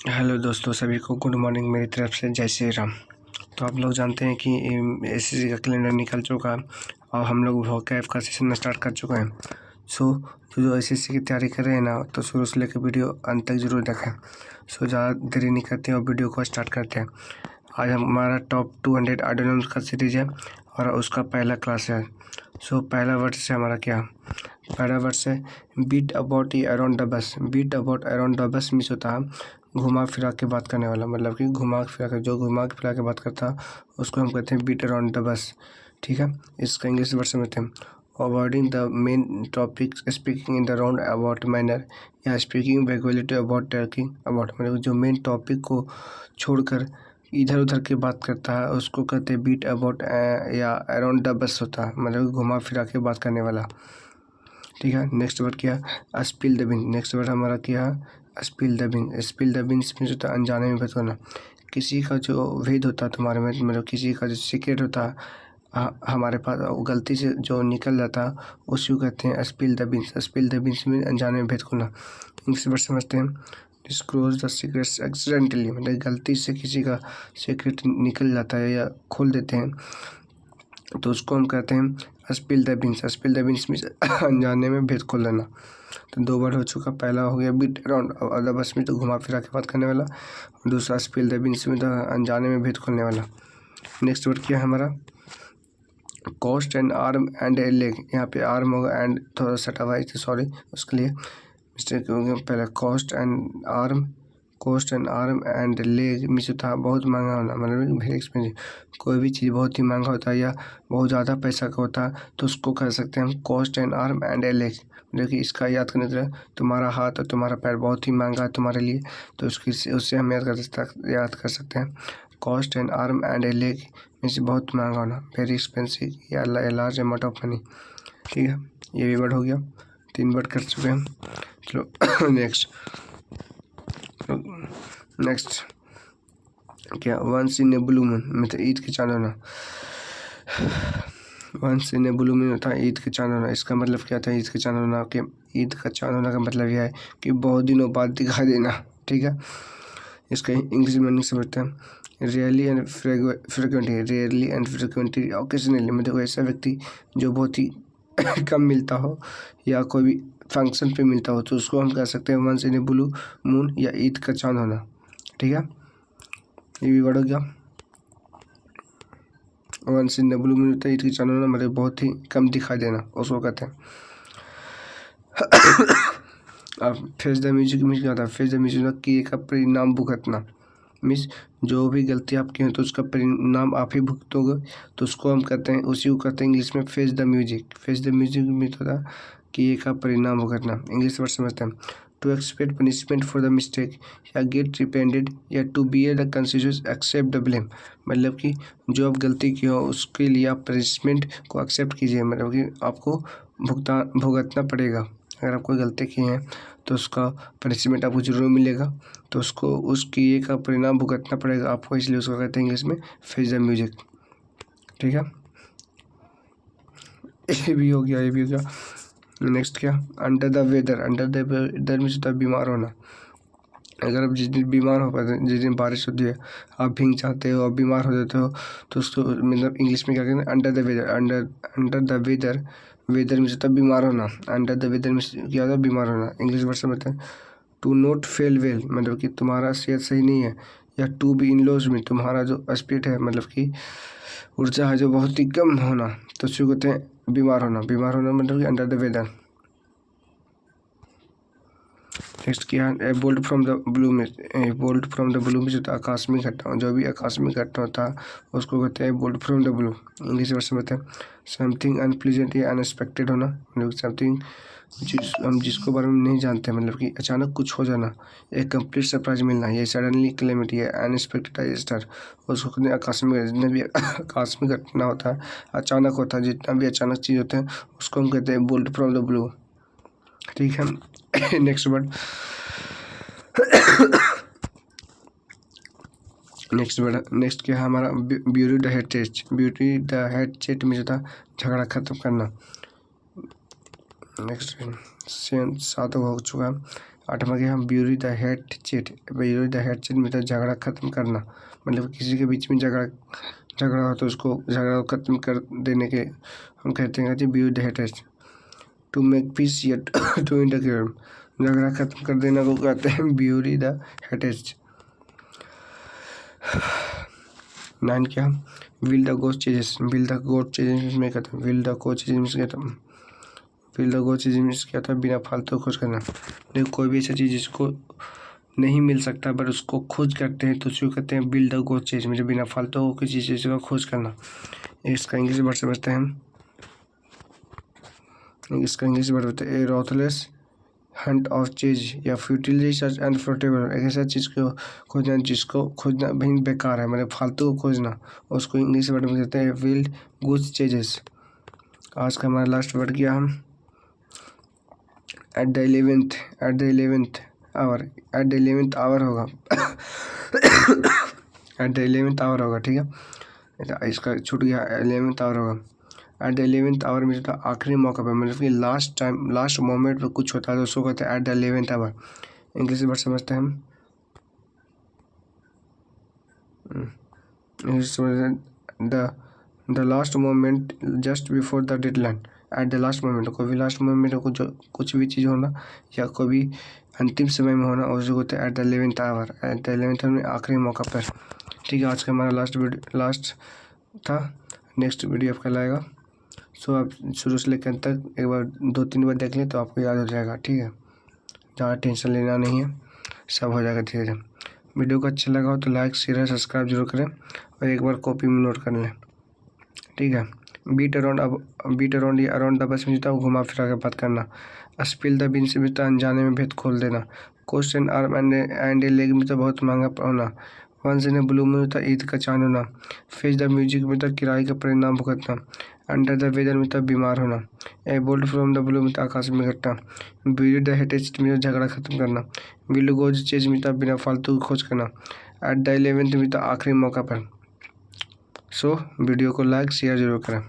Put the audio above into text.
Hello दोस्तों, सभी को गुड मॉर्निंग मेरी तरफ से। जय श्री राम। तो आप लोग जानते हैं कि एसएससी का कैलेंडर निकल चुका है और हम लोग वोकैब का सेशन स्टार्ट कर चुके हैं। जो एसएससी की तैयारी कर रहे हैं ना, तो शुरू से लेकर वीडियो अंत तक जरूर देखें। ज़्यादा देरी नहीं करते हैं और वीडियो को स्टार्ट करते हैं। आज हमारा टॉप 200 एडोनिम्स का सीरीज है और उसका पहला क्लास है। पहला वर्ड से हमारा क्या, पहला वर्ड से beat about around the bush. Beat about around the bush means होता है घुमा फिरा के बात करने वाला, मतलब कि घुमा फिरा के, जो घुमा फिरा के बात करता है उसको हम कहते हैं बीट अराउंड द बस। ठीक है, इसका इंग्लिश वर्ड समझते हैं। Avoiding the main topic, speaking in the round about manner या स्पीकिंग वैक्युलरिटी अबाउट टॉकिंग अबाउट, मतलब जो मेन टॉपिक को छोड़कर इधर उधर की बात करता है उसको कहते हैं बीट अबाउट या अराउंड द बस होता है, मतलब घुमा फिरा के बात करने वाला। ठीक है, नेक्स्ट वर्ड क्या है, spill the bean. Next word हमारा क्या है, spill the bean. Spill the beans means होता है अनजाने में बताना। किसी का जो भेद होता है तुम्हारे में, मतलब किसी का जो सीक्रेट होता है हमारे पास, गलती से जो निकल जाता है उसी को कहते हैं spill the beans. Spill the beans में अनजाने में भेद खोलना। इंग्लिश वर्ड समझते हैं, डिस्क्लोज द सीक्रेट्स एक्सीडेंटली, मतलब गलती से किसी का सीक्रेट निकल जाता है या खोल देते हैं तो उसको हम कहते हैं spill the beans. Spill the beans means अनजाने में भेद खोल लेना। तो दो वर्ड हो चुका, पहला हो गया बीट अराउंड द बस में तो घुमा फिरा के बात करने वाला, और दूसरा स्पिल द बीन्स में तो अनजाने में भेद खोलने वाला। नेक्स्ट वर्ड क्या है हमारा, cost and arm and a leg. यहाँ पे आर्म होगा एंड थोड़ा सटा हुआ है, सॉरी उसके लिए मिस्टेक हो गया। पहले cost and arm and leg means होता है बहुत महंगा होना, मतलब वेरी एक्सपेंसिव। कोई भी चीज़ बहुत ही महंगा होता है या बहुत ज़्यादा पैसा का होता है तो उसको कह सकते हैं हम cost and arm and a leg. देखिए इसका याद करने तरह, तुम्हारा हाथ और तुम्हारा पैर बहुत ही महंगा है तुम्हारे लिए, तो उससे हम याद कर सकते हैं cost and arm and a leg means बहुत महंगा होना, वेरी एक्सपेंसिव या लार्ज अमाउंट ऑफ मनी। ठीक है, ये भी वर्ड हो गया, 3 वर्ड कर चुके हैं। चलो नेक्स्ट क्या, once in a blue moon, मतलब ईद के चांद होना। Once in a blue moon होता है ईद के चांद होना। इसका मतलब क्या था ईद के चांद होना, कि ईद का चांद होना का मतलब यह है कि बहुत दिनों बाद दिखाई देना। ठीक है, इसका इंग्लिश मीनिंग समझते हैं, rarely and frequently. Rarely and frequently occasionally, मतलब ऐसा व्यक्ति जो बहुत ही कम मिलता हो या कोई भी फंक्शन पे मिलता हो तो उसको हम कह सकते हैं once in a blue moon या ईद का चांद होना। ठीक है, ये भी वर्ड हो गया। Once in a blue moon होता है ईद का चांद होना, मतलब बहुत ही कम दिखाई देना उसको कहते हैं। अब फेस द म्यूजिक मीन्स क्या होता है, फेस द म्यूजिक किए का परिणाम भुगतना मीन्स जो भी गलती आप की हो तो उसका परिणाम आप ही भुगतोगे, तो उसको हम कहते हैं, उसी को कहते हैं इंग्लिश में face the music. Face the music means होता है किए का परिणाम भुगतना। इंग्लिश वर्ड समझते हैं, to expect punishment for the mistake या गेट रिपेंडेड या to bear the consequence accept the blame, मतलब कि जो आप गलती की हो उसके लिए आप पनिशमेंट को एक्सेप्ट कीजिए, मतलब कि आपको भुगतना पड़ेगा। अगर आप कोई गलती की है तो उसका पनिशमेंट आपको जरूर मिलेगा, तो उसको उसकी ये का परिणाम भुगतना पड़ेगा आपको, इसलिए उसको कहते हैं इंग्लिश में फेस द म्यूजिक। ठीक है, ये भी हो गया, ये भी हो गया। नेक्स्ट क्या, under the weather. Under the weather means होता है बीमार होना। अगर आप जिस दिन बीमार हो पाते, जिस दिन बारिश होती है आप भीग जाते हो, आप बीमार हो जाते हो, तो उसको मतलब इंग्लिश में क्या कहते हैं, under the weather. Under the weather, weather means होता है बीमार होना, अंडर द वेदर मीन्स क्या होता है बीमार होना। इंग्लिश वर्ड से मतलब टू नॉट फेल वेल, मतलब कि तुम्हारा सेहत सही नहीं है, या टू बी इन लॉस में तुम्हारा जो स्पिरिट है, मतलब कि ऊर्जा है जो बहुत ही कम होना, तो उसको कहते हैं बीमार होना। बीमार होना मतलब कि अंडर द वेदर। नेक्स्ट क्या है, बोल्ट फ्रॉम द ब्लू में। बोल्ट फ्रॉम द ब्लू में जो आकस्मिक घटना, जो भी आकस्मिक घटना होता है उसको कहते हैं bolt from the blue. English word में बताएं, समथिंग अनप्लीजेंट या अनएक्सपेक्टेड होना, मतलब समथिंग हम जिसको बारे में नहीं जानते, मतलब कि अचानक कुछ हो जाना, एक कंप्लीट सरप्राइज मिलना, ये सडनली क्लेमिटी है, अनएक्सपेक्टेड डिजास्टर, उसको कहते हैं आकस्मिक। जितना भी आकस्मिक घटना होता है, अचानक होता है, जितना भी अचानक चीज़ होता है उसको हम कहते हैं बोल्ट फ्रॉम द ब्लू। ठीक है, नेक्स्ट वर्ड नेक्स्ट क्या है हमारा, ब्यूटी द हेड चेट। ब्यूटी द हेड चेट में जो था झगड़ा खत्म करना। नेक्स्ट 7 हो चुका है, 8वां क्या, bury the head cheat. Bury the head cheat मतलब झगड़ा खत्म करना, मतलब किसी के बीच में झगड़ा हो तो उसको झगड़ा खत्म कर देने के हम कहते हैं bury the hatchet. To make peace या टू इंटरफेयर, झगड़ा खत्म कर देना को कहते हैं ब्यूरी द हेड चीट। 9 क्या, will the ghost changes. Will the ghost changes में कहते हैं विल द गोस्ट चेंजेस कहता है विल द गोस्ट चेंजेस क्या था, बिना फालतू खोज करना। देखो कोई भी ऐसा चीज़ जिसको नहीं मिल सकता बट उसको खोज करते हैं तो उसको कहते हैं विल द गोस्ट चेंज, मुझे बिना फालतू किसी चीज़ का खोज करना। इसका इंग्लिश वर्ड समझते हैं हम। इसका इंग्लिश वर्ड होता है ए रॉथलेस हंट ऑफ चीज या फ्यूटिल रिसर्च एंड फ्रूटेबल। एक ऐसा चीज़ को खोजना जिसको खोजना भी बेकार है, मतलब फालतू को खोजना, उसको इंग्लिश वर्ड में कहते हैं विल्ड गूस चेजेस। आज का हमारा लास्ट वर्ड किया हम at the 11th hour. At the 11th hour होगा एट द 11th आवर होगा, ठीक है, इसका छूट गया, 11th आवर होगा। एट द 11th आवर में जो आखिरी मौका पर, मतलब कि लास्ट मोमेंट पर कुछ होता है तो उसको कहते हैं at the 11th hour. English word समझते हैं हम। इंग्लिश समझते हैं the last moment just before the deadline. At the last moment, कोई भी लास्ट मोमेंट कुछ भी चीज़ होना या कोई भी अंतिम समय में होना, उसको कहते हैं at the 11th hour. At the 11th hour में आखिरी मौका पर, ठीक है। आज का हमारा लास्ट था। नेक्स्ट वीडियो आपका लाएगा, सो आप शुरू से लेकर अंत तक एक बार 2-3 बार देख लें तो आपको याद हो जाएगा, ठीक है। ज़्यादा टेंशन लेना नहीं है, सब हो जाएगा धीरे धीरे। वीडियो को अच्छा लगा हो तो लाइक शेयर सब्सक्राइब जरूर करें और एक बार कॉपी में नोट कर लें, ठीक है। बीट अराउंड या अराउंड द बस में जितना घुमा फिरा के बात करना। स्पिल द बीन्स में तो अनजाने में भेद खोल देना। Cost and arm and a leg में तो बहुत महंगा होना। वंस इन ए ब्लू में तो ईद का चांद होना। फेस द म्यूजिक में तो किराए का परिणाम भुगतना। अंडर द वेदर में तो बीमार होना। ए बोल्ट फ्रॉम द ब्लू में तो आकाश में घटना। ब्यूरी द हेटेज में तो झगड़ा खत्म करना। विल गोज चेज में तो बिना फालतू खोज करना। एट द 11th में तो आखिरी मौका पर। सो वीडियो को लाइक शेयर जरूर करें।